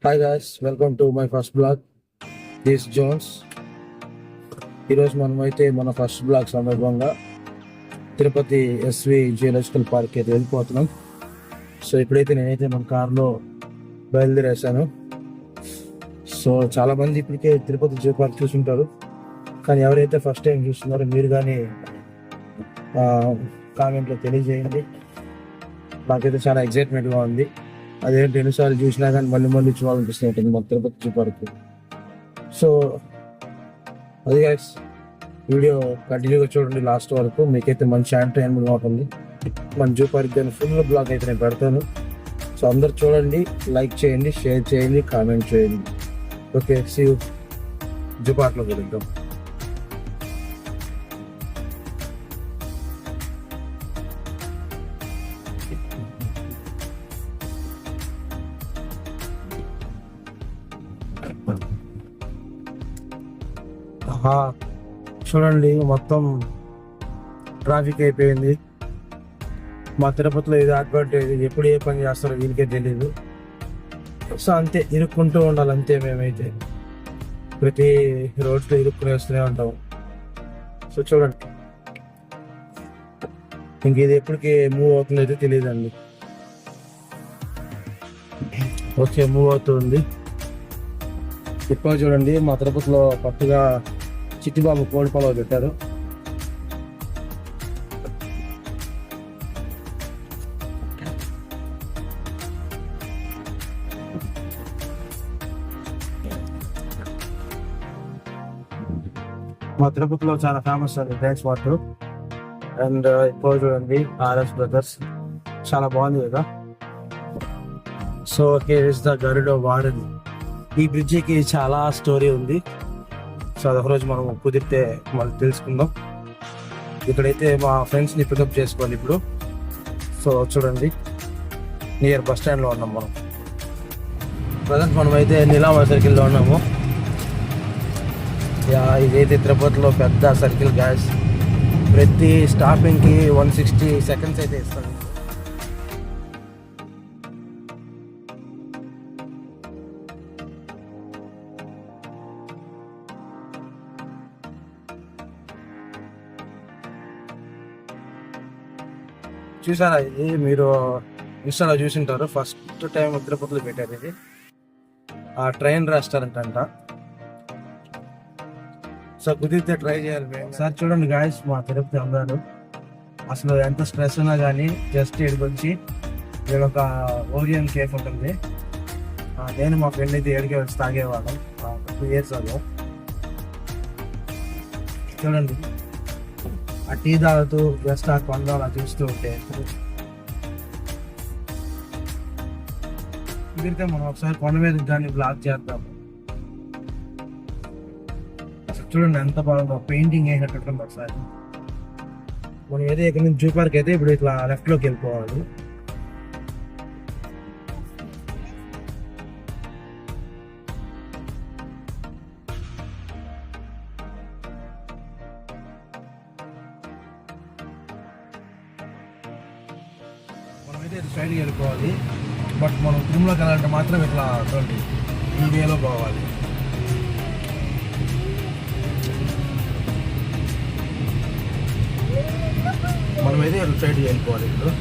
Hi guys, welcome to my first blog. This Jones. ఈరోజు మనమైతే మన ఫస్ట్ బ్లాగ్ సందర్భంగా తిరుపతి ఎస్వి జియోలాజికల్ పార్క్ అయితే వెళ్ళిపోతున్నాం. సో ఇప్పుడైతే నేనైతే మన కార్లో బయలుదేరేసాను. సో చాలా మంది ఇప్పటికే తిరుపతి జియో పార్క్ చూసుంటారు, కానీ ఎవరైతే ఫస్ట్ టైం చూస్తున్నారో మీరు కానీ కామెంట్లో తెలియజేయండి. నాకైతే చాలా ఎక్సైట్మెంట్గా ఉంది. అదేంటి ఎన్నిసార్లు చూసినా కానీ మళ్ళీ మళ్ళీ చూడాలనిపిస్తుంది మా తిరుపతి జూ పార్క్. సో అది గైస్, వీడియో కంటిన్యూగా చూడండి లాస్ట్ వరకు. మీకైతే మంచి ఎంటర్టైన్మెంట్ ఉంటుంది. మన జూ పార్క్ కానీ ఫుల్ బ్లాగ్ అయితే నేను పెడతాను. సో అందరు చూడండి, లైక్ చేయండి, షేర్ చేయండి, కామెంట్ చేయండి. Okay, see you. జూ పార్క్లో వెళ్దాం. చూడండి, మొత్తం ట్రాఫిక్ అయిపోయింది. మా తిరుపతిలో ఇది అడ్వాంటేజ్, ఎప్పుడు ఏ పని చేస్తారో వీళ్ళకే తెలియదు. సో అంతే, ఇరుక్కుంటూ ఉండాలి అంతే. మేమైతే ప్రతి రోడ్లో ఇరుక్కుని వస్తూనే ఉంటాం. సో చూడండి, ఇంక ఇది ఎప్పటికి మూవ్ అవుతుందో అయితే తెలియదండి. ఓకే, మూవ్ అవుతుంది. ఇప్పుడు చూడండి, మా తిరుపతిలో కొత్తగా చిట్టిబాబు కోడి పొలం పెట్టారు. మా తిరుపతిలో చాలా ఫేమస్ అండి డ్యాన్స్ వాటర్. అండ్ ఇప్పుడు చూడండి, ఆర్ఎస్ బ్రదర్స్ చాలా బాగుంది కదా. సో ఓకే, ఇస్ ద గరుడ వారధి. ఈ బ్రిడ్జికి చాలా స్టోరీ ఉంది. సో అదొక రోజు మనం కుదిరితే మళ్ళీ తెలుసుకుందాం. ఇక్కడైతే మా ఫ్రెండ్స్ని పికప్ చేసుకోవాలి ఇప్పుడు. సో చూడండి, నియర్ బస్ స్టాండ్లో ఉన్నాం మనం. ప్రజెంట్ మనమైతే నీలాంబరి సర్కిల్లో ఉన్నాము. ఇదైతే తిరుపతిలో పెద్ద సర్కిల్ గ్యాస్. ప్రతి స్టాపింగ్కి 160 సెకండ్స్ అయితే ఇస్తాను. చూసారా, ఇది మీరు ఇన్స్టాలో చూసింటారు. ఫస్ట్ టైం తిరుపతిలో పెట్టారు ఇది. ఆ ట్రైన్ రెస్టారెంట్ అంట. సో కుదిరితే ట్రై చేయాలి మేము. సార్ చూడండి గాయస్, మా తిరుపతి అందరూ అసలు ఎంత స్ట్రెస్ ఉన్నా కానీ జస్ట్ ఇక్కడికి వచ్చి ఇక్కడ ఒక ఓరియన్ కేఫ్ ఉంటుంది. నేను మా ఫ్రెండ్ అయితే ఏడికే వచ్చి తాగేవాళ్ళం 2 years అదో. చూడండి, ఆ టీ తాగుతూ జస్ట్ ఆ కొండ అలా చూస్తూ ఉంటే కుదిరితే మనం ఒకసారి కొండ మీద దాన్ని బ్లాక్ చేద్దాము. అసలు చూడండి ఎంత బాగుందో, పెయింటింగ్ వేసినట్టు. ఒకసారి మనం ఏదో ఇక్కడ నుంచి జూ పార్క్ అయితే ఇప్పుడు ఇట్లా లెఫ్ట్ లోకి వెళ్ళిపోవాలి. మనమైతే సైడ్కి వెళ్ళిపోవాలి. బట్ మనం తిరుమలకి వెళ్ళాలంటే మాత్రం ఇట్లా చూడండి, ఈ వేలో పోవాలి. మనమైతే సైడ్కి వెళ్ళిపోవాలి ఇప్పుడు.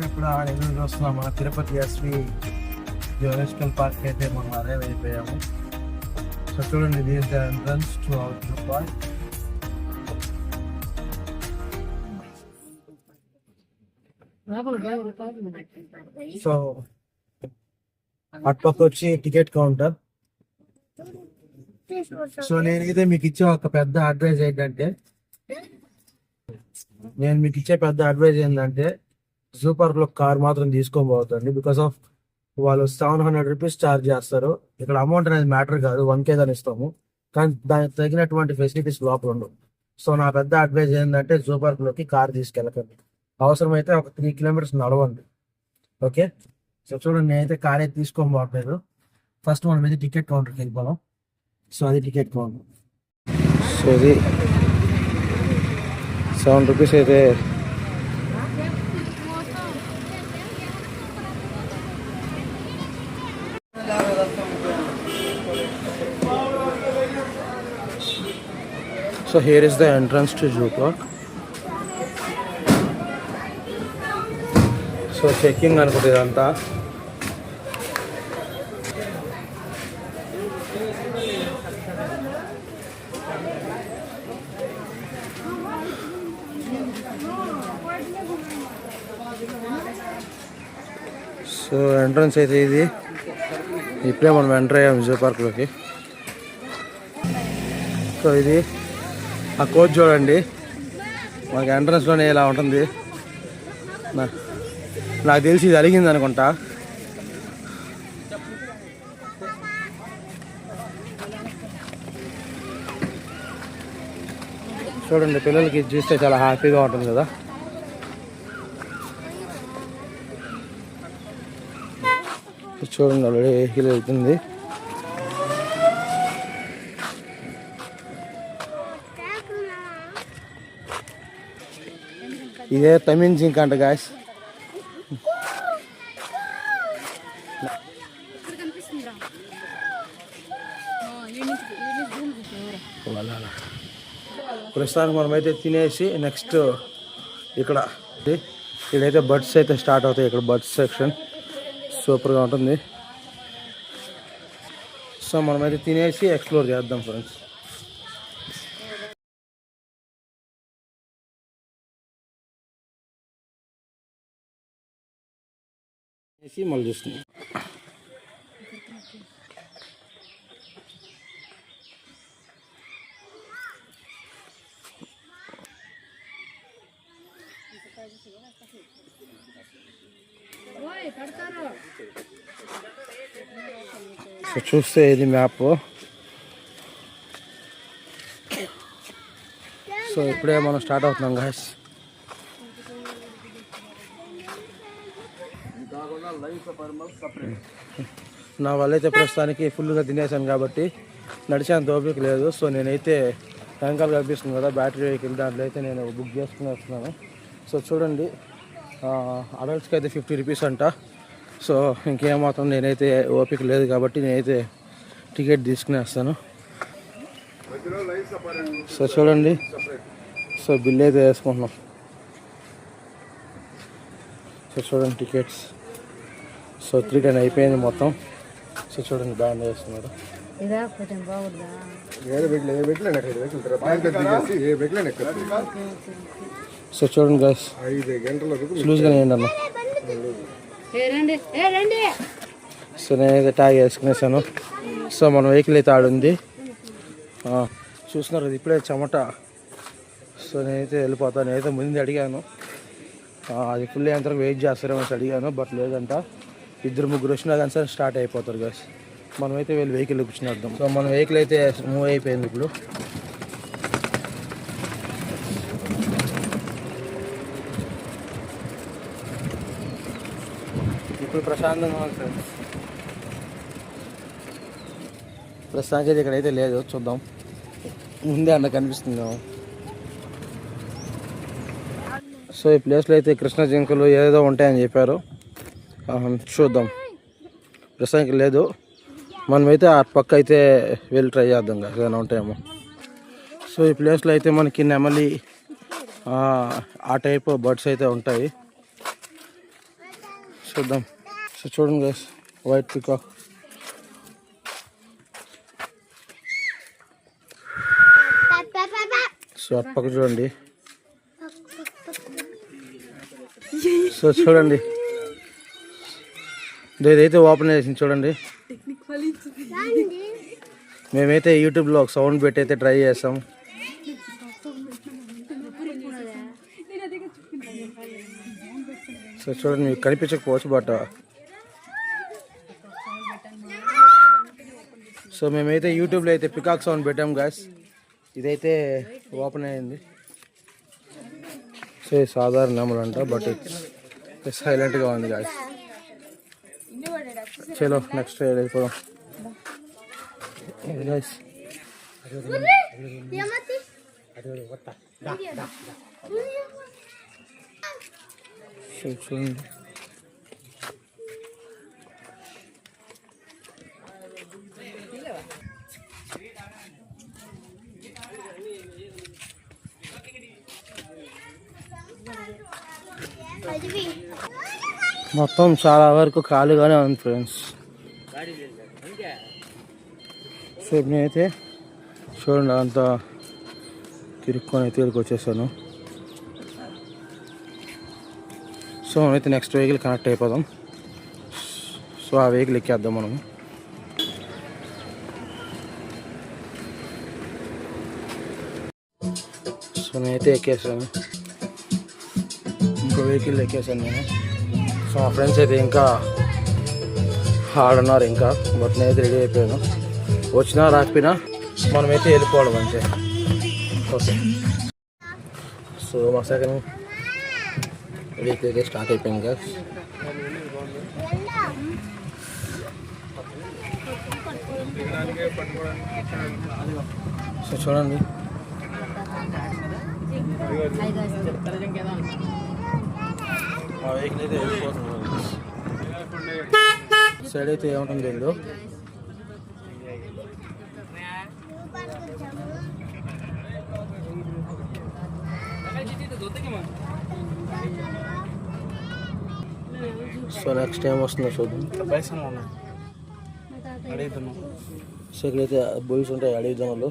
ఇప్పుడు ఎదురు చూస్తున్నాం మన తిరుపతి ఎస్వి జియోలాజికల్ పార్క్ అయితే మనం అరైవ్ అయిపోయాము. సో చూడండి, this the entrance to our zoo park. So అటుపక్క వచ్చి టికెట్ కౌంటర్. సో నేనైతే మీకు ఇచ్చే ఒక పెద్ద అడ్వైజ్ ఏంటంటే జూ పార్క్ లో కార్ మాత్రం తీసుకోబోతుంది. బికాస్ ఆఫ్ వాళ్ళు 700 రూపీస్ ఛార్జ్ చేస్తారు. ఇక్కడ అమౌంట్ అనేది మ్యాటర్ కాదు, 1K దాని ఇస్తాము, కానీ దానికి తగినటువంటి ఫెసిలిటీస్ లోపల ఉండవు. సో నా పెద్ద అడ్వైజ్ ఏంటంటే జూ పార్క్ లోకి కార్ తీసుకెళ్ళకండి. అవసరమైతే ఒక 3 కిలోమీటర్స్ నడవండి. ఓకే, సో చూడండి, నేనైతే కార్ అయితే తీసుకోబోట్లేదు. ఫస్ట్ మనం అయితే టికెట్ కౌంటర్కి వెళ్ళిపోదాం. సో అది టికెట్ కౌంటర్. సో ఇది 7 రూపీస్ అయితే so here is the entrance to zoo park. So checking అనుకుంటుంది ఇదంతా. సో ఎంట్రన్స్ అయితే ఇది. ఇప్పుడే మనం ఎంటర్ అయ్యాము జూ పార్క్లోకి. సో ఇది ఆ కోచ్ చూడండి, మనకి ఎంట్రన్స్లోనే ఇలా ఉంటుంది. నాకు తెలిసి ఇది అలిగింది అనుకుంటా. చూడండి, పిల్లలకి ఇది చూస్తే చాలా హ్యాపీగా ఉంటుంది కదా. చూడండి, ఆల్రెడీ వెహికల్ వెళ్తుంది. ఇదే తమిళ్ జింక్ అంట గాయస్. ప్రస్తుతానికి మనమైతే తినేసి నెక్స్ట్ ఇక్కడైతే బర్డ్స్ అయితే స్టార్ట్ అవుతాయి. ఇక్కడ బర్డ్స్ సెక్షన్ సూపర్గా ఉంటుంది. సో మనమైతే తినేసి ఎక్స్ప్లోర్ చేద్దాం ఫ్రెండ్స్. మళ్ళీ చూస్తున్నాం. సో చూస్తే ఇది మ్యాప్. సో ఇప్పుడే మనం స్టార్ట్ అవుతున్నాం గాయస్. నా వాళ్ళైతే ప్రస్తుతానికి ఫుల్గా తినేసాను కాబట్టి నడిచేంత ఓపిక లేదు. సో నేనైతే వెనకాల కనిపిస్తుంది కదా బ్యాటరీ వెహికల్, దాంట్లో అయితే నేను బుక్ చేసుకుని వస్తున్నాను. సో చూడండి, అడల్ట్స్కి అయితే 50 రూపీస్ అంట. సో ఇంకేమాత్రం నేనైతే ఓపిక లేదు కాబట్టి నేనైతే టికెట్ తీసుకుని వస్తాను. సో చూడండి, సో బిల్ అయితే వేసుకుంటున్నాం. సో చూడండి టికెట్స్. సో 310 అయిపోయింది మొత్తం. సో చూడండి, బ్యాండ్ వేస్తున్నారు. సో చూడండి గైస్, లూజ్గానే వేయండి అన్న. సో నేనైతే ట్యాగ్ వేసుకునేసాను. సో మన వెహికల్ అయితే ఆడుంది చూస్తున్నారు, ఇప్పుడే చెమట. సో నేనైతే వెళ్ళిపోతాను. నేనైతే ముందు అడిగాను, అది ఫుల్ అయ్యేంత వెయిట్ చేస్తారేమో అడిగాను, బట్ లేదంట. 2-3 వచ్చినా కానీ సరే స్టార్ట్ అయిపోతారు గైస్. మనమైతే వెళ్ళి వెహికల్ కూర్చునేద్దాం. సో మన వెహికల్ అయితే మూవ్ అయిపోయింది. ఇప్పుడు ప్రశాంతంగా ఉంది ఫ్రెండ్స్. ప్రస్తుతానికి ఇక్కడైతే లేదు, చూద్దాం. ముందే అన్న కనిపిస్తుంది. సో ఈ ప్లేస్లో అయితే కృష్ణ జింకలు ఏదో ఉంటాయని చెప్పారు, చూద్దాం. ప్రస్తుతానికి లేదు, మనమైతే ఆ పక్క అయితే వెళ్ళి ట్రై చేద్దాం కదా, ఏదైనా ఉంటాయేమో. సో ఈ ప్లేస్లో అయితే మనకి నెమలి ఆ టైప్ బర్డ్స్ అయితే ఉంటాయి, చూద్దాం. సో చూడండి గైస్, వైట్ పికాక్. సో అటు పక్క చూడండి. సో చూడండి, ఇదైతే ఓపెన్ చేసింది చూడండి. మేమైతే యూట్యూబ్లో ఒక సౌండ్ పెట్టి అయితే ట్రై చేస్తాం. సో సో చూడండి మీకు కనిపించకపోవచ్చు బట్ సో మేమైతే యూట్యూబ్లో అయితే పికాక్ సౌండ్ పెట్టాం గాయస్. ఇదైతే ఓపెన్ అయింది. సో ఇది సాధారణ నెమలు అంట బట్ సైలెంట్గా ఉంది గాయస్. చలో నెక్స్ట్ వెళ్ళిపోదాం గాయస్. చూడండి మొత్తం చాలా వరకు ఖాళీగానే ఉంది ఫ్రెండ్స్. సో నేనైతే చూడండి అంతా తిరుక్కొని అయితే ఇక్కడికి వచ్చేసాను. సో మనమైతే నెక్స్ట్ వెహికల్ కనెక్ట్ అయిపోదాం. సో ఆ వెహికల్ ఎక్కేద్దాం మనం. సో నేనైతే ఎక్కేసాను, ఇంకో వెహికల్ ఎక్కేసాను నేను. సో మా ఫ్రెండ్స్ అయితే ఇంకా ఆడున్నారు ఇంకా, బట్ నేనైతే రెడీ అయిపోయాను. వచ్చినా రాకపోయినా మనమైతే వెళ్ళిపోవడం అంతే. ఓకే సో మా సెకండ్ వెహికల్ అయితే స్టార్ట్ అయిపోయింది కదా. సో చూడండి మా వెహికల్ అయితే వెళ్ళిపోతుంది. సైడ్ అయితే ఏముంటుంది తెలియదు. సో నెక్స్ట్ టైం వస్తుందో చూద్దాం. సో ఇక్కడైతే బోయిస్ ఉంటాయి అడవి జనాలు,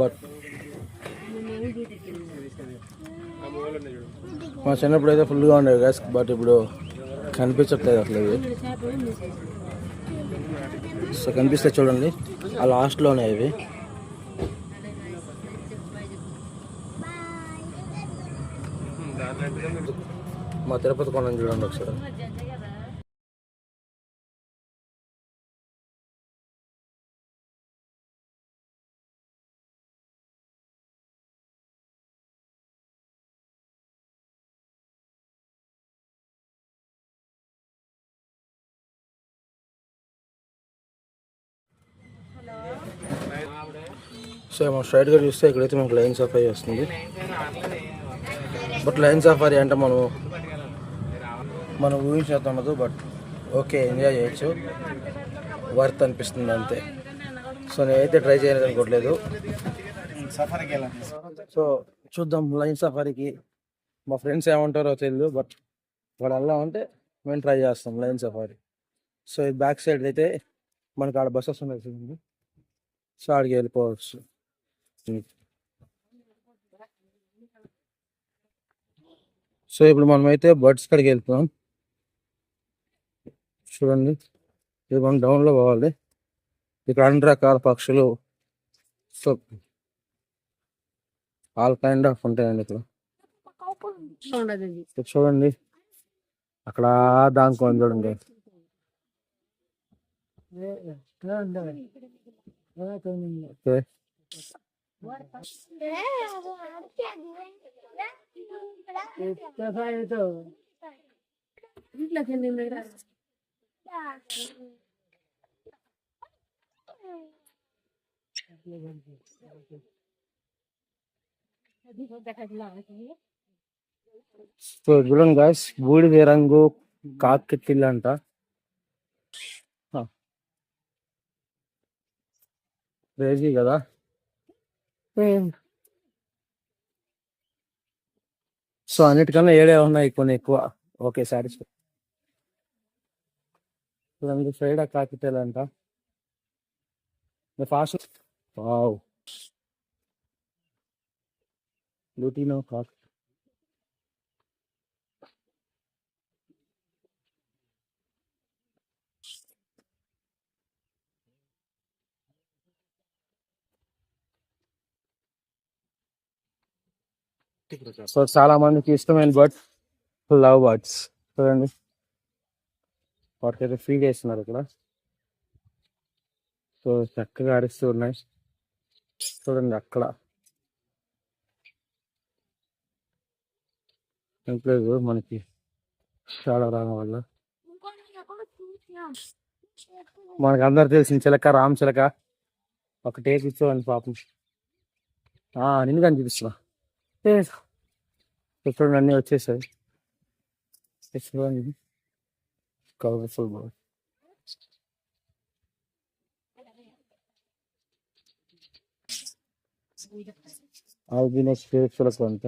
బట్ మా చిన్నప్పుడు అయితే ఫుల్గా ఉండేవి గ్యాస్, బట్ ఇప్పుడు కనిపించట్లేదు అసలు ఇవి. సో కనిపిస్తే చూడండి ఆ లాస్ట్లోనే ఇవి. మా తిరుపతి కొండను చూడండి ఒకసారి. సో మనం స్ట్రైట్గా చూస్తే ఇక్కడైతే మనకు లైన్ సఫారీ వస్తుంది. బట్ లైన్ సఫారీ అంటే మనం ఊహించేది ఉండదు, బట్ ఓకే ఎంజాయ్ చేయొచ్చు, వర్త్ అనిపిస్తుంది అంతే. సో నేనైతే ట్రై చేయలేదు అనుకోవట్లేదు. సో చూద్దాం లైన్ సఫారీకి. మా ఫ్రెండ్స్ ఏమంటారో తెలియదు, బట్ వాడు అలా ఉంటే మేము ట్రై చేస్తాం లైన్ సఫారీ. సో ఇది బ్యాక్ సైడ్ అయితే మనకు ఆడ బస్సెస్ ఉన్నాయి, సో ఆడికి వెళ్ళిపోవచ్చు. సో ఇప్పుడు మనమైతే బర్డ్స్ కాడికి వెళ్తున్నాం. చూడండి ఇది మనం డౌన్లో పోవాలి. ఇక్కడ అన్ని రకాల పక్షులు, సో ఆల్ కైండ్ ఆఫ్ ఉంటాయండి ఇక్కడ. చూడండి అక్కడ దానికోండి చూడండి. ఓకే సో చూడండి గాయ్స్, బూడిద రంగు కాకిటిల్ అంట. క్రేజీ కదా. సో అన్నిటికన్నా ఏడే ఉన్నాయి కొన్ని ఎక్కువ. Okay satisfy. సైడ్ కాకిటల్ అంట. ఫాస్ట్ వావ్ లూటినో కాక్. సో చాలా మందికి ఇష్టమైన బర్డ్. లవ్ బర్డ్స్ చూడండి, వాటికైతే ఫీడ్ చేస్తున్నారు ఇక్కడ. సో చక్కగా అరుస్తూ ఉన్నాయి చూడండి. అక్కడ లేదు మనకి చాలా రావడం వల్ల మనకు అందరు తెలిసిన చిలక రామ్ చిలక ఒకటే కూర్చోండి పాపం. నిన్ను కానీ చూపిస్తున్నా చూడండి, అన్నీ వచ్చేసాయి. చూడండి కలర్ఫుల్ బాగా. ఆల్బినస్ చిలక అంట,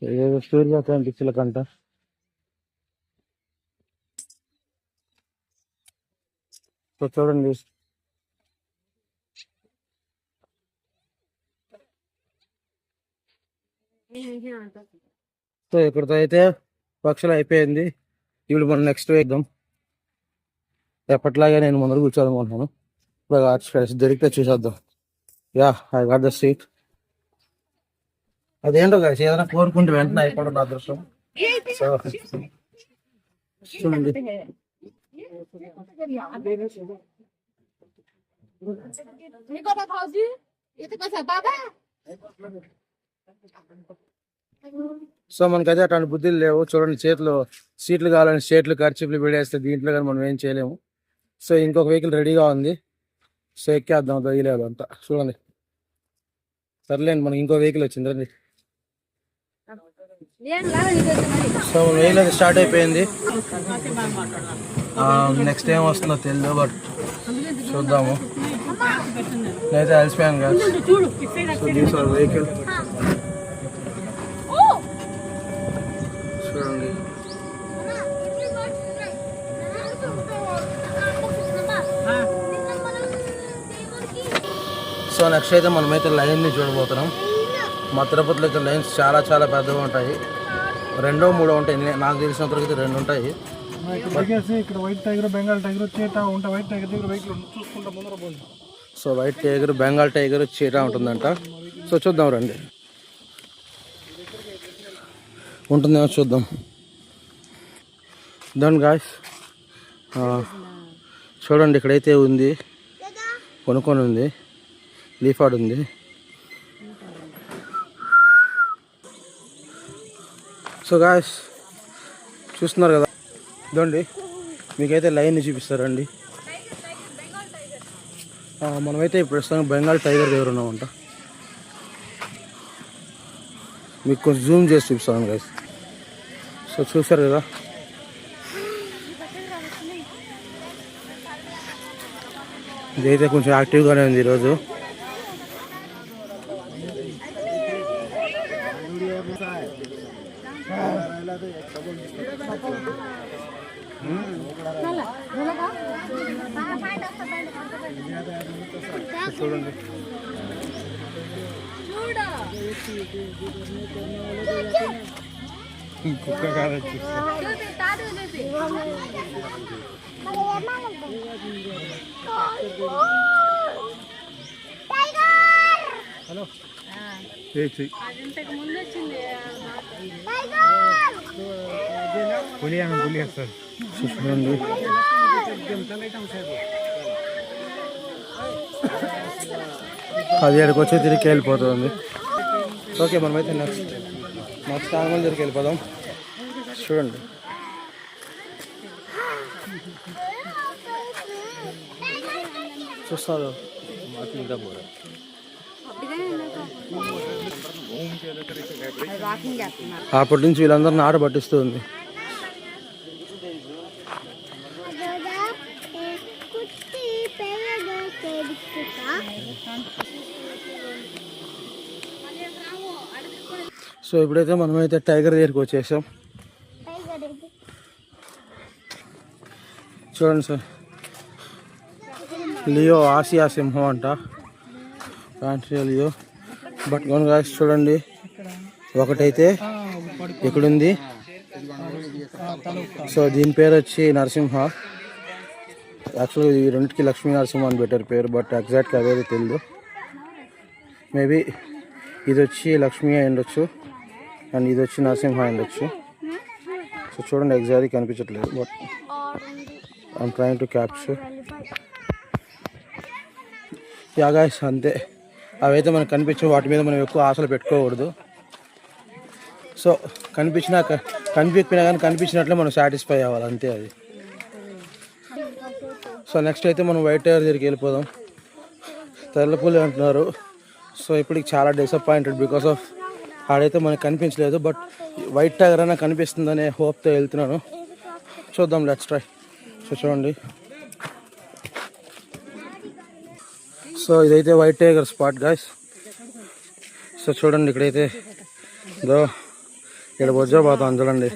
ఏదో సూర్యకాంతి చిలక అంట. సో చూడండి, సో ఇక్కడితో అయితే పక్షులు అయిపోయింది. ఇప్పుడు మనం నెక్స్ట్ వేద్దాం. ఎప్పట్లాగే నేను ముందర కూర్చోాలనుకుంటున్నాను. ఇప్పుడు దొరికితే చూసేద్దాం. I got the seat. అదేంటో కాదు, ఏదైనా కోరుకుంటే వెంటనే అయిపోవడం నా అదృష్టం. సో చూడండి, సో మనకైతే అట్లాంటి బుద్ధులు లేవు. చూడండి, చేతిలో సీట్లు కావాలని సీట్లు ఖర్చులు పెడేస్తే దీంట్లో కానీ మనం ఏం చేయలేము. సో ఇంకొక వెహికల్ రెడీగా ఉంది. సో ఎక్కేద్దాం దొయ్యలేదు అంతా. చూడండి, సర్లేండి, మనకి ఇంకో వెహికల్ వచ్చింది రండి. సో వెహికల్ స్టార్ట్ అయిపోయింది. నెక్స్ట్ ఏం వస్తుందో తెలియదు, బట్ చూద్దాము. నేనైతే అలసిపోయాను కదా. సో దీస్ ఆర్ వెహికల్ చూడండి. సో నెక్స్ట్ అయితే మనమైతే లైన్ని చూడబోతున్నాం. మా తిరుపతిలో అయితే లైన్స్ చాలా చాలా పెద్దగా ఉంటాయి. 2 3 ఉంటాయి, నాకు తెలిసినంతవరకు అయితే 2 ఉంటాయి. ఇక్కడ white tiger, Bengal tiger, cheetah ఉంటాయి. వైట్ టైగర్ దగ్గర వెహికల్ చూసుకుంటా ముందర పోయింది. So white tiger, Bengal tiger, cheetah ఉంటుందంట. సో చూద్దాం రండి, ఉంటుందేమో చూద్దాం. దాని గాయస్ చూడండి, ఇక్కడైతే ఉంది, కొనుక్కొని ఉంది, లీఫాడ్ ఉంది. సో గాయస్ చూస్తున్నారు కదా, ఇదండి మీకైతే లైన్ చూపిస్తారండి. మనమైతే ప్రస్తుతం బెంగాల్ టైగర్ దగ్గర ఉన్నామంట. మీకు కొంచెం జూమ్ చేసి చూపిస్తాను గాయస్. సో చూసారు కదా, ఇదైతే కొంచెం యాక్టివ్గానే ఉంది ఈరోజు. చూడండి, కుక్క కాదొచ్చు. హలో పులి వస్తుంది చూడండి. అది ఎక్కడికి వచ్చి తిరిగి వెళ్ళిపోతుంది. ఓకే, మనమైతే నెక్స్ట్ ఆనిమల్ దగ్గరికి వెళ్ళిపోదాం. చూడండి, చూస్తారు అప్పటి నుంచి వీళ్ళందరిని ఆట పట్టిస్తుంది. సో ఇప్పుడైతే మనమైతే టైగర్ దగ్గరికి వచ్చేసాం. చూడండి సార్, లియో ఆసియా సింహం అంట, లియో. బట్ గాయ్స్ చూడండి, ఒకటైతే ఇక్కడుంది. సో దీని పేరు వచ్చి నరసింహ. యాక్చువల్గా ఈ రెండుకి లక్ష్మీ నరసింహ అని పెట్టారు పేరు, బట్ ఎగ్జాక్ట్గా అదేది తెలియదు. మేబీ ఇది వచ్చి లక్ష్మీ అయి ఉండొచ్చు. అండ్ ఇది వచ్చి నరసింహ ఉండొచ్చు. సో చూడండి ఎగ్జాక్ట్లీ కనిపించట్లేదు, but I'm trying to capture. Yeah guys, అంతే. అవైతే మనకు కనిపించవు, వాటి మీద మనం ఎక్కువ ఆశలు పెట్టుకోకూడదు. సో కనిపించినా కనిపించినా కానీ కనిపించినట్లే మనం సాటిస్ఫై అవ్వాలి, అంతే అది. సో నెక్స్ట్ అయితే మనం వైట్ టైగర్ దగ్గరికి వెళ్ళిపోదాం. తెల్లపూలు అంటున్నారు. సో ఇప్పటికి చాలా డిసప్పాయింటెడ్ బికాస్ ఆఫ్ ఆడైతే మనకు కనిపించలేదు. బట్ వైట్ టైగర్ అయినా కనిపిస్తుందనే హోప్తో వెళ్తున్నాను. చూద్దాం, లెట్స్ ట్రై. సో చూడండి, సో ఇదైతే white tiger spot guys. So చూడండి, ఇక్కడైతే దో ఇక్కడ బొజ్జా పోతాం చూడండి.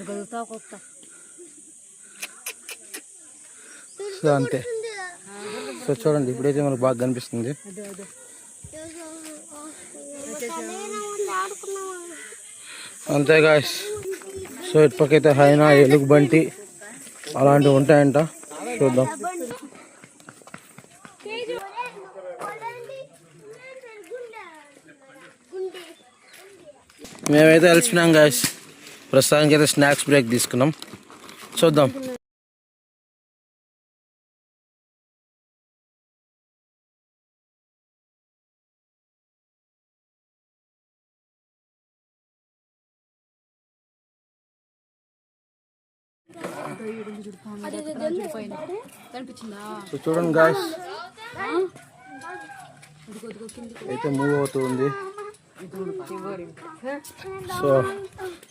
సో అంతే. సో చూడండి, ఇప్పుడైతే మనకు బాగా కనిపిస్తుంది. అంతే గాయస్. సో ఇప్పటికైతే హైనా, ఎలుగు బంటి అలాంటివి ఉంటాయంట. చూద్దాం. మేమైతే వెళ్తున్నాం గాయస్. ప్రస్తుతానికి అయితే స్నాక్స్ బ్రేక్ తీసుకున్నాం. చూద్దాం. సో చూడండి గాయస్, అయితే మూవ్ అవుతుంది. సో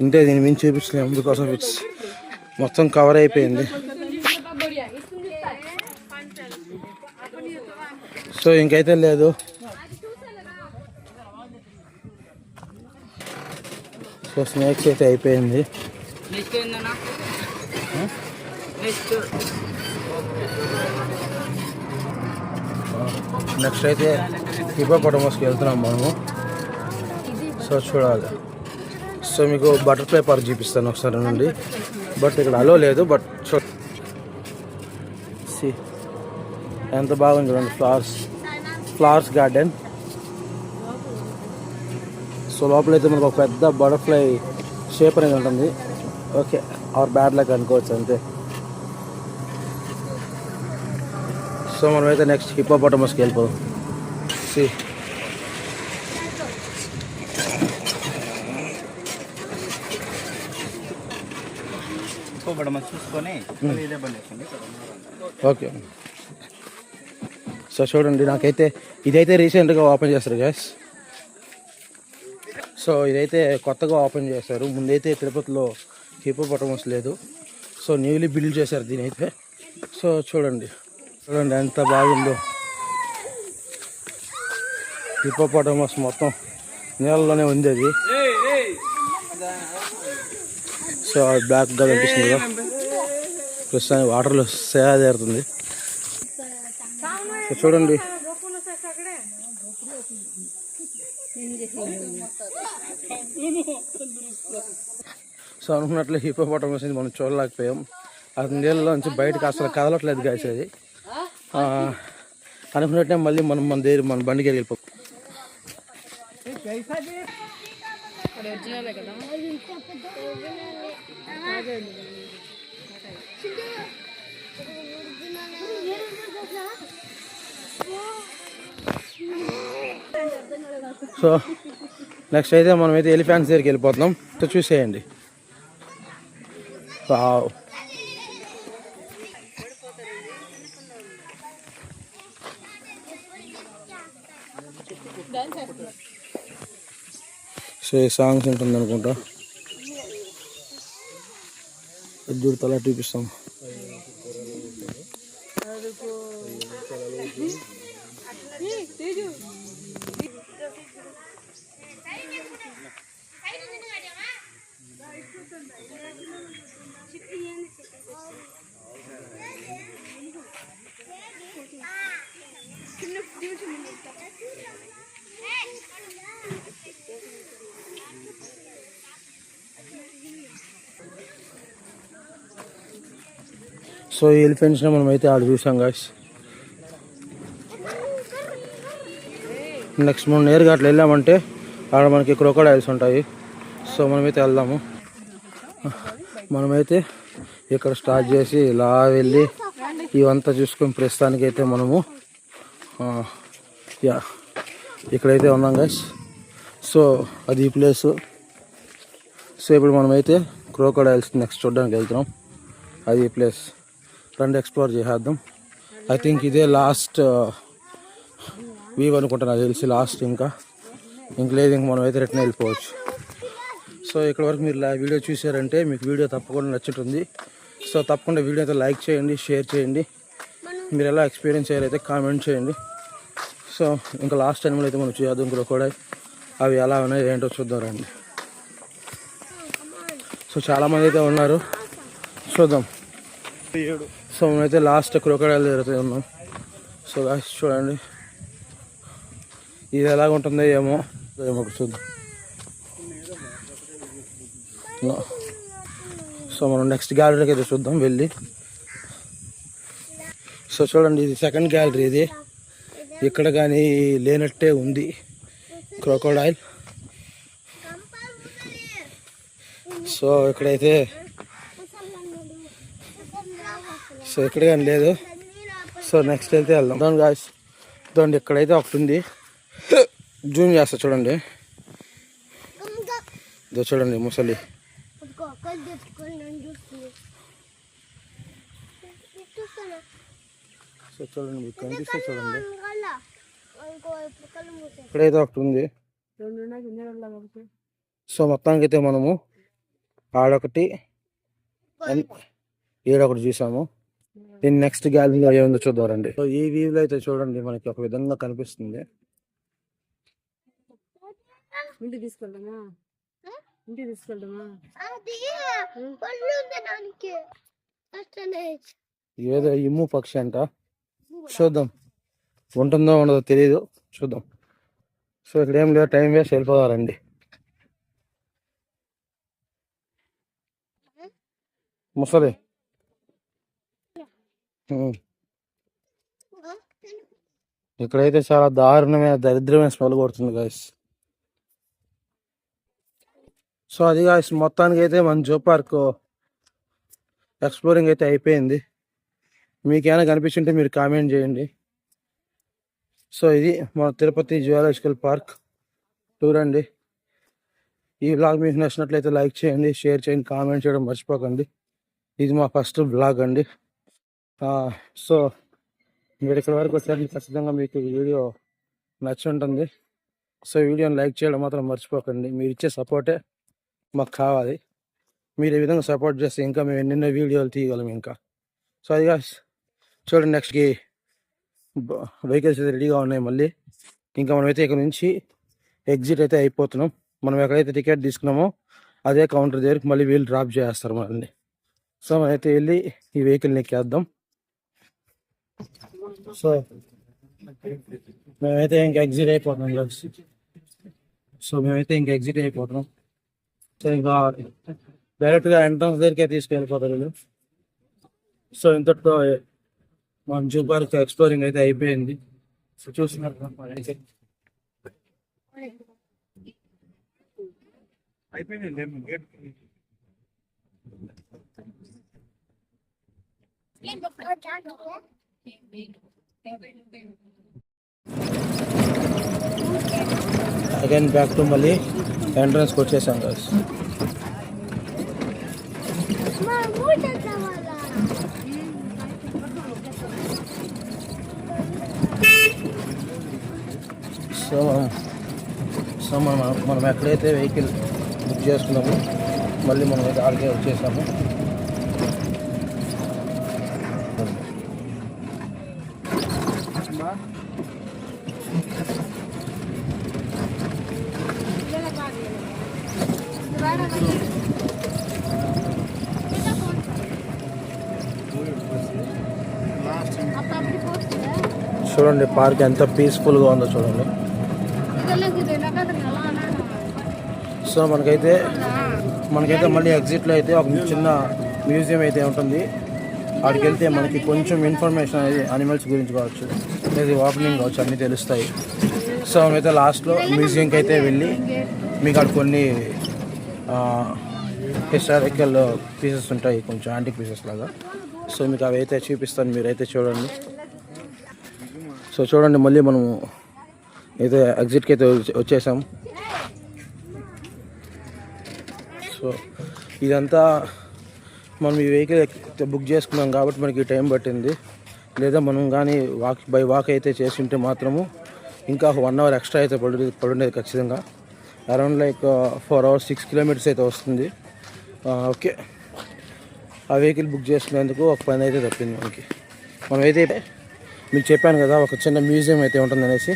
ఇంతే, దీని మించి చూపించలేము బికాస్ ఆఫ్ ఇట్స్ మొత్తం కవర్ అయిపోయింది. సో ఇంకైతే లేదు. సో స్నేక్స్ అయితే అయిపోయింది. నెక్స్ట్ అయితే హిపోపొటమస్కి వెళ్తున్నాం మనము. సో చూడాలి. సో మీకు బటర్ఫ్లై పార్క్ చూపిస్తాను ఒకసారి నుండి. బట్ ఇక్కడ అలో లేదు. బట్ ఎంత బాగుంది చూడండి, ఫ్లవర్స్ గార్డెన్. సో లోపలైతే మనకు ఒక పెద్ద బటర్ఫ్లై షేప్ అనేది ఉంటుంది. ఓకే, ఆర్ బ్యాడ్ లక్ అనుకోవచ్చు, అంతే. సో మనమైతే నెక్స్ట్ హిపోపొటమస్కి వెళ్ళిపోదాం. C okay. సో చూడండి, నాకైతే ఇదైతే రీసెంట్గా ఓపెన్ చేస్తారు గ్యాస్. సో ఇదైతే కొత్తగా ఓపెన్ చేశారు. ముందైతే తిరుపతిలో హిపోపొటమస్ లేదు. సో న్యూలీ బిల్డ్ చేశారు దీని అయితే. సో చూడండి ఎంత బాగుందో. హిపోపొటమస్ మొత్తం నీళ్ళలోనే ఉంది అది. సో బ్లాక్గా కనిపిస్తుంది కదా, ప్రస్తుతానికి వాటర్లో సేద తీరుతుంది. సో చూడండి, సో అనుకున్నట్లు హిపోపొటమస్ మనం చూడలేకపోయాం. అది నీళ్ళలో నుంచి బయటకు అసలు కదలట్లేదు గాయస్. అది అనుకున్నట్టే మళ్ళీ మన బండికి వెళ్ళిపోతాం. సో నెక్స్ట్ అయితే మనమైతే ఎలిఫెంట్స్ దగ్గరికి వెళ్ళిపోతున్నాం. సో చూసేయండి. సో ఈ సాంగ్స్ ఉంటుంది అనుకుంటా. ఎద్దుడు తల చూపిస్తాం. సో ఈ ఎలిఫెంట్స్ని మనం అయితే ఆడ చూసాం గాయస్. నెక్స్ట్ మనం నేరుగా అట్లా వెళ్ళామంటే ఆడ మనకి క్రొకోడైల్స్ ఉంటాయి. సో మనమైతే వెళ్దాము. మనమైతే ఇక్కడ స్టార్ట్ చేసి ఇలా వెళ్ళి ఇవంతా చూసుకొని ప్రస్తుతానికి అయితే మనము యా ఇక్కడైతే ఉన్నాం గైస్. సో అది ఈ ప్లేసు. సో ఇప్పుడు మనమైతే క్రోకోడైల్స్ నెక్స్ట్ చూడడానికి వెళ్తున్నాం. అది ఈ ప్లేస్. రండి ఎక్స్ప్లోర్ చేసేద్దాం. ఐ థింక్ ఇదే లాస్ట్ వ్యూ అనుకుంటున్నా, తెలిసి లాస్ట్. ఇంకా లేదు, ఇంక మనం అయితే రిటర్న్ వెళ్ళిపోవచ్చు. సో ఇక్కడ వరకు మీరు వీడియో చూసారంటే మీకు వీడియో తప్పకుండా నచ్చుతుంది. సో తప్పకుండా వీడియో అయితే లైక్ చేయండి, షేర్ చేయండి. మీరు ఎలా ఎక్స్పీరియన్స్ అయ్యారైతే కామెంట్ చేయండి. సో ఇంకా లాస్ట్ టైంలో అయితే మనం చూద్దాం క్రోకోడైల్. అవి ఎలా ఉన్నాయి ఏంటో చూద్దాం రండి. సో చాలామంది అయితే ఉన్నారు, చూద్దాం. సో మనమైతే లాస్ట్ క్రోకోడైల్ దగ్గర ఉన్నాం. సో లాస్ట్ చూడండి, ఇది ఎలాగ ఉంటుందో ఏమో చూద్దాం. సో మనం నెక్స్ట్ గ్యాలరీకి అయితే చూద్దాం వెళ్ళి. సో చూడండి, ఇది సెకండ్ గ్యాలరీ. ఇది ఇక్కడ కానీ లేనట్టే ఉంది క్రోకోడైల్. సో ఇక్కడైతే ఇక్కడ కానీ లేదు. సో నెక్స్ట్ అయితే వెళ్దాం. చూడండి గాయ్స్, చూడండి ఇక్కడైతే ఒకటి ఉంది. జూమ్ చేస్తా చూడండి. ఇదో చూడండి ముసలి. సో చూడండి మీకు కనిపిస్తే చూడండి, ఇక్కడైతే ఒకటి ఉంది. సో మొత్తానికి అయితే మనము ఆడొకటి ఏడొకటి చూసాము. దీని నెక్స్ట్ గ్యాలరీలో ఏముందో చూద్దాం రండి. సో ఈ వ్యూలో అయితే చూడండి మనకి ఒక విధంగా కనిపిస్తుంది. ఏదో ఇమ్ము పక్షి అంట. చూద్దాం, ఉంటుందో ఉండదో తెలియదు, చూద్దాం. సో ఇక్కడ ఏం లేదు, టైం వేస్ట్, వెళ్ళిపోవాలండి. ముసలి ఇక్కడైతే చాలా దారుణమైన దరిద్రమైన స్మెల్ కొడుతుంది గాయస్. సో అది గాయస్, మొత్తానికి అయితే మన జూ పార్క్ ఎక్స్ప్లోరింగ్ అయితే అయిపోయింది. మీకేమైనా కనిపించుంటే మీరు కామెంట్ చేయండి. సో ఇది మన తిరుపతి జువాలజికల్ పార్క్ టూర్ అండి. ఈ వ్లాగ్ మీకు నచ్చినట్లయితే లైక్ చేయండి, షేర్ చేయండి, కామెంట్ చేయడం మర్చిపోకండి. ఇది మా ఫస్ట్ వ్లాగ్ అండి. సో మీరు ఇక్కడ వరకు వచ్చారంటే ఖచ్చితంగా మీకు ఈ వీడియో నచ్చి ఉంటుంది. సో వీడియోని లైక్ చేయడం మాత్రం మర్చిపోకండి. మీరు ఇచ్చే సపోర్టే మాకు కావాలి. మీరు ఈ విధంగా సపోర్ట్ చేస్తే ఇంకా మేము ఎన్నెన్నో వీడియోలు తీయగలం ఇంకా. సో అది చూడండి, నెక్స్ట్కి వెహికల్స్ అయితే రెడీగా ఉన్నాయి. మళ్ళీ ఇంకా మనమైతే ఇక్కడ నుంచి ఎగ్జిట్ అయితే అయిపోతున్నాం. మనం ఎక్కడైతే టికెట్ తీసుకున్నామో అదే కౌంటర్ దగ్గరికి మళ్ళీ వీళ్ళు డ్రాప్ చేస్తారు మనల్ని. సో మనమైతే వెళ్ళి ఈ వెహికల్ని ఎక్కేద్దాం. సో మేమైతే ఇంకా ఎగ్జిట్ అయిపోతున్నాం. సో ఇంకా డైరెక్ట్గా ఎంట్రన్స్ దగ్గరికే తీసుకెళ్ళిపోతారు వీళ్ళు. సో ఇంతటితో మన జూ పార్క్ ఎక్స్ప్లోరింగ్ అయితే అయిపోయింది. సో చూస్తున్నారు అగైన్ బ్యాక్ టు మళ్ళీ ఎంట్రన్స్కి వచ్చేసాం గాయ్స్. సో మనం ఎక్కడైతే వెహికల్ బుక్ చేసుకున్నాము మళ్ళీ మనం అయితే ఆడికే వచ్చేసాము. చూడండి పార్క్ ఎంత పీస్ఫుల్గా ఉందో చూడండి. సో మనకైతే మళ్ళీ ఎగ్జిట్లో అయితే ఒక చిన్న మ్యూజియం అయితే ఉంటుంది. అక్కడికి వెళ్తే మనకి కొంచెం ఇన్ఫర్మేషన్ అనేది అనిమల్స్ గురించి కావచ్చు, లేదా ఓపెనింగ్ కావచ్చు, అన్నీ తెలుస్తాయి. సో మేమైతే లాస్ట్లో మ్యూజియంకి అయితే వెళ్ళి మీకు అక్కడ కొన్ని హిస్టారికల్ పీసెస్ ఉంటాయి, కొంచెం యాంటిక్ పీసెస్ లాగా. సో మీకు అవి అయితే చూపిస్తాను, మీరైతే చూడండి. సో చూడండి, మళ్ళీ మనము అయితే ఎగ్జిట్కి అయితే వచ్చేసాం. సో ఇదంతా మనం ఈ వెహికల్ బుక్ చేసుకున్నాం కాబట్టి మనకి టైం పట్టింది. లేదా మనం కానీ వాక్ అయితే చేస్తుంటే మాత్రము ఇంకా 1 hour ఎక్స్ట్రా అయితే పడుండేది ఖచ్చితంగా. అరౌండ్ లైక్ 4 hours 6 kilometers అయితే వస్తుంది. ఓకే, ఆ వెహికల్ బుక్ చేసుకునేందుకు ఒక పని అయితే తప్పింది మనకి. మనమైతే మీకు చెప్పాను కదా, ఒక చిన్న మ్యూజియం అయితే ఉంటుందనేసి,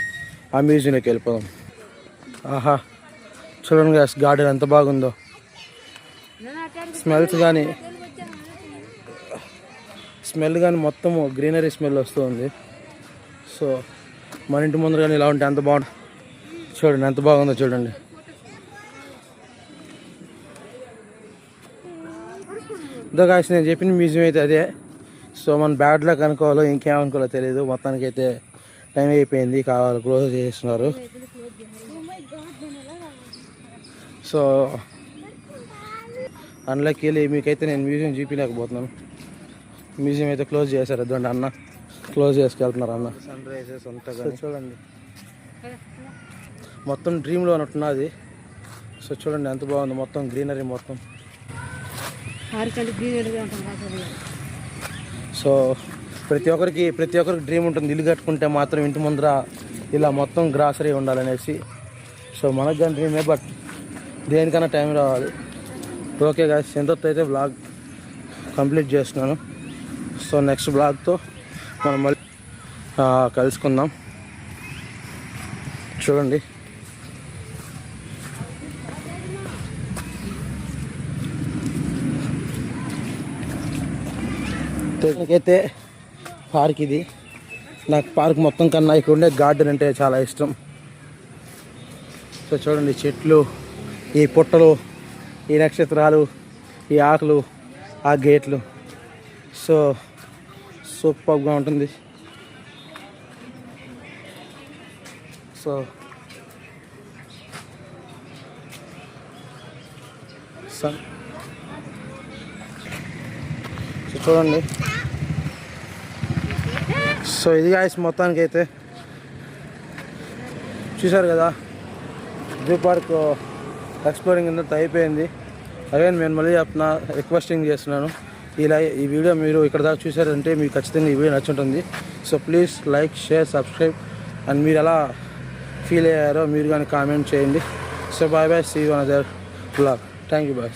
ఆ మ్యూజియంలోకి వెళ్ళిపోదాం. ఆహా, చూడండి గార్డెన్ ఎంత బాగుందో. స్మెల్ కానీ మొత్తము గ్రీనరీ స్మెల్ వస్తూ ఉంది. సో మన ఇంటి ముందర కానీ ఇలా ఉంటే ఎంత బాగుంటుంది. చూడండి ఎంత బాగుందో చూడండి. ఇదో కాసి నేను చెప్పిన మ్యూజియం అయితే అదే. సో మన బ్యాడ్ లక్ అనుకోవాలో ఇంకేమనుకోవాలో తెలియదు. మొత్తానికి అయితే టైం అయిపోయింది, కావాలి క్లోజ్ చేస్తున్నారు. సో అందులోకి వెళ్ళి మీకైతే నేను మ్యూజియం చూపించలేకపోతున్నాను. మ్యూజియం అయితే క్లోజ్ చేశారు, అదండి అన్న క్లోజ్ చేసుకెళ్తున్నారు అన్న. సన్ రైజెస్ అంతా చూడండి, మొత్తం డ్రీమ్లో ఉన్నట్టున్నది. సో చూడండి ఎంత బాగుంది, మొత్తం గ్రీనరీ మొత్తం. సో ప్రతి ఒక్కరికి డ్రీమ్ ఉంటుంది, ఇల్లు కట్టుకుంటే మాత్రం ఇంటి ముందర ఇలా మొత్తం గ్రాసరీ ఉండాలనేసి. సో మనకు కానీ డ్రీమే, బట్ దేనికన్నా టైం రావాలి. ఓకే గాయ్స్, ఎంతతో అయితే బ్లాగ్ కంప్లీట్ చేస్తున్నాను. సో నెక్స్ట్ బ్లాగ్తో మనం మళ్ళీ కలుసుకుందాం. చూడండి నాకైతే పార్క్ ఇది. నాకు పార్క్ మొత్తం కన్నా ఇక్కడ ఉండే గార్డెన్ అంటే చాలా ఇష్టం. సో చూడండి, చెట్లు, ఈ పుట్టలు, ఈ నక్షత్రాలు, ఈ ఆకులు, ఆ గేట్లు. సో సూపర్గా ఉంటుంది. సో చూడండి. సో ఇది గాయస్, మొత్తానికి అయితే చూసారు కదా, జూ పార్క్ ఎక్స్ప్లోరింగ్ అంతా అయిపోయింది. అగైన్ నేను మళ్ళీ రిక్వెస్టింగ్ చేస్తున్నాను, ఈ వీడియో మీరు ఇక్కడ దాకా చూసారంటే మీకు ఖచ్చితంగా ఈ వీడియో నచ్చుంటుంది. So please like, share, subscribe. And మీరు ఎలా ఫీల్ అయ్యారో మీరు కానీ కామెంట్ చేయండి. So bye bye, see you another blog. Thank you bye.